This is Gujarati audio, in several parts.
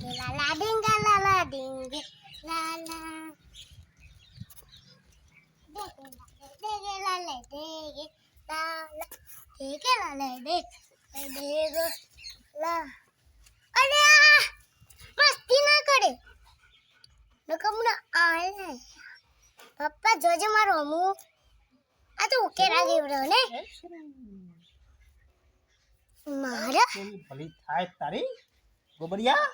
ડીંગે લાલા ડીંગે લાલા ડીંગે લાલે ડીંગે લાલા ડીંગે લાલે ડીંગે લા અરે મસ્તી ના કરે નકમના આલે પપ્પા જોજે મારો અમુ આ તો ઉકેરા જેવડો ને મારા ભલી થાય તારી ગોબરિયા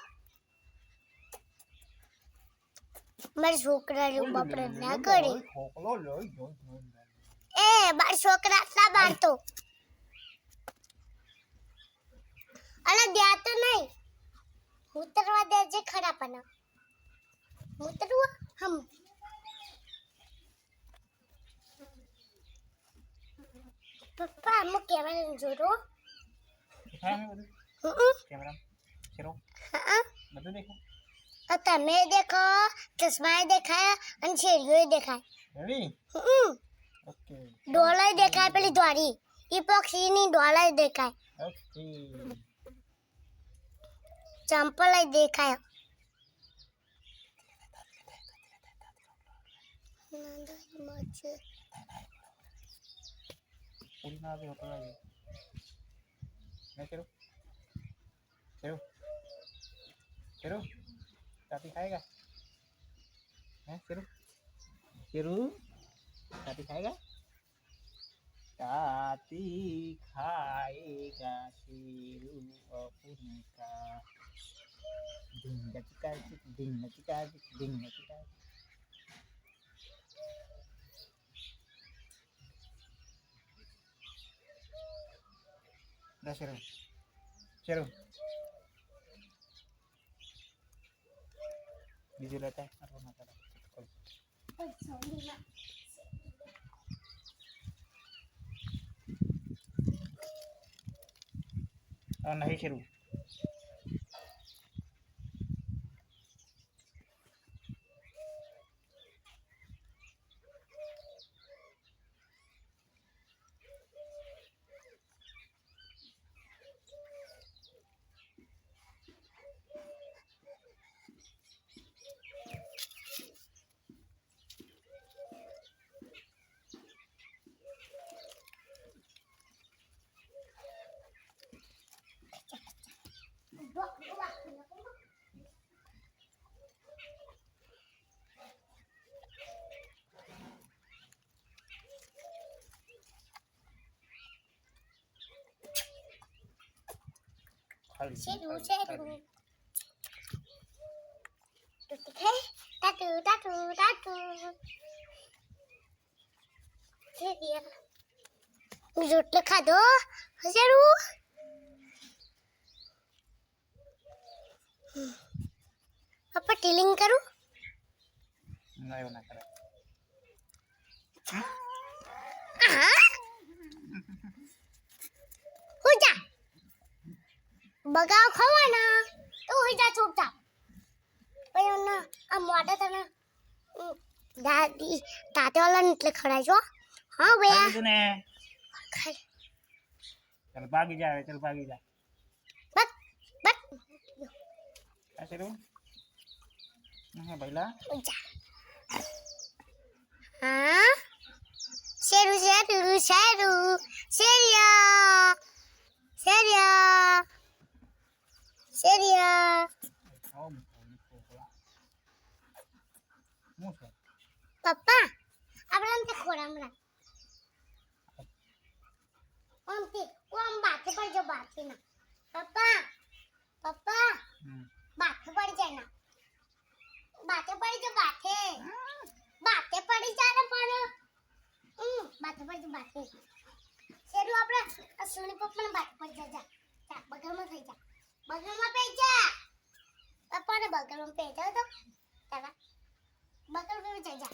મારા છોકરા જેવું બાપડે ના કરે ખોકલો લોઈ જો એ મારા છોકરા આટલા બાર તો અલા દ્યા તો નહીં ઉતરવા દેજે ખરા પણ ઉતરવા હમ પપ્પા અમુક કેમેરા જોરો દેખાય ને બધું કેમેરા શેરો હા બધું દેખાય તમે દેખો ચશ્મા દેખાય અને શેરીઓ દેખાય રેડી હમ ઓકે ડોલાય દેખાય પેલી દ્વારી ઈ પક્ષીની ડોલાય દેખાય ઓકે ચંપલ દેખાય પૂરી ના આવે હોટલ આવી ને શેરો શેરો શેરો चाटी खाएगा हैं शेरू शेरू चाटी खाएगा चाटी खाएगा शेरू अपन का ढिंग चिका ढिंग चिका ढिंग चिका ना शेरू शेरू बीजू लेता है और ना करा और नहीं शुरू शेरू शेरू टाटू टाटू टाटू रोटलं खादो शेरू पप्पा टीलिंग करू नहीं होना करे हो जा બગાવ ખવાના તો હોઈ જા ચૂપચાપ પછી ના આ મોટા તને દાદી તાતે વાળાને એટલે ખડાઈજો હા ભૈયા तूने ખાઈ चल भागी जा બસ બસ ऐसे रू हाँ भैला હોઈ જા હા શેરુ શેરુ શેરુ શેરિયા શેરિયા શેરિયા પપ્પા આપણે આમ તે ખોરામડા આમ બાથે પડ જો બાથે ના પપ્પા પપ્પા બાથે પડી જાય ના બાથે પડી જો બાથે બાથે પડી જાય ને પણ બાથે પડી જો બાથે શેરુ આપણે અસુની પપ્પાને બાથે પડી જા જા બગલમાં થઈ જા બગલમાં પે જા પપ્પાને બગલમાં પે જા તો તારા બગલ में चल जा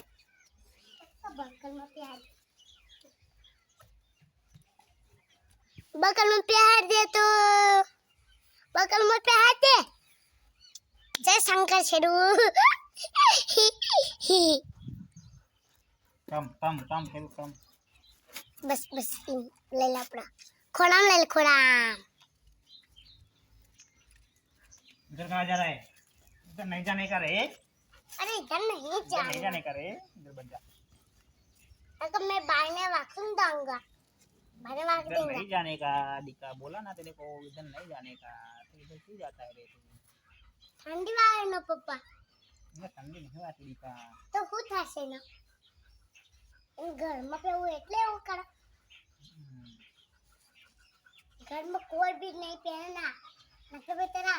बगल में प्यार दे तो बगल में प्यार दे जय शंकर शेरू कम शेरू कम बस बस ले ला अपना खोड़ाम ले खोड़ाम इधर कहाँ जा रहा है इधर नहीं जाने का रे, अरे इधर नहीं इधर नहीं जाना जाने का रे, इधर बच जा। अगर मैं बाहर वाकूं दूंगा बाहर वाक इधर दूंगा नहीं जाने का, दिका बोला ना तेरे को, इधर नहीं जाने का, तो इधर क्यों जाता है रे तू? ठंडी वाले ना पप्पा इधर ठंडी नहीं आती दिका। तो હું થશે ને ઘરમાં પેવું એટલે એવું કરે ઘરમાં કોઈ બી નહીં પહેરે ના નકર બે તેરા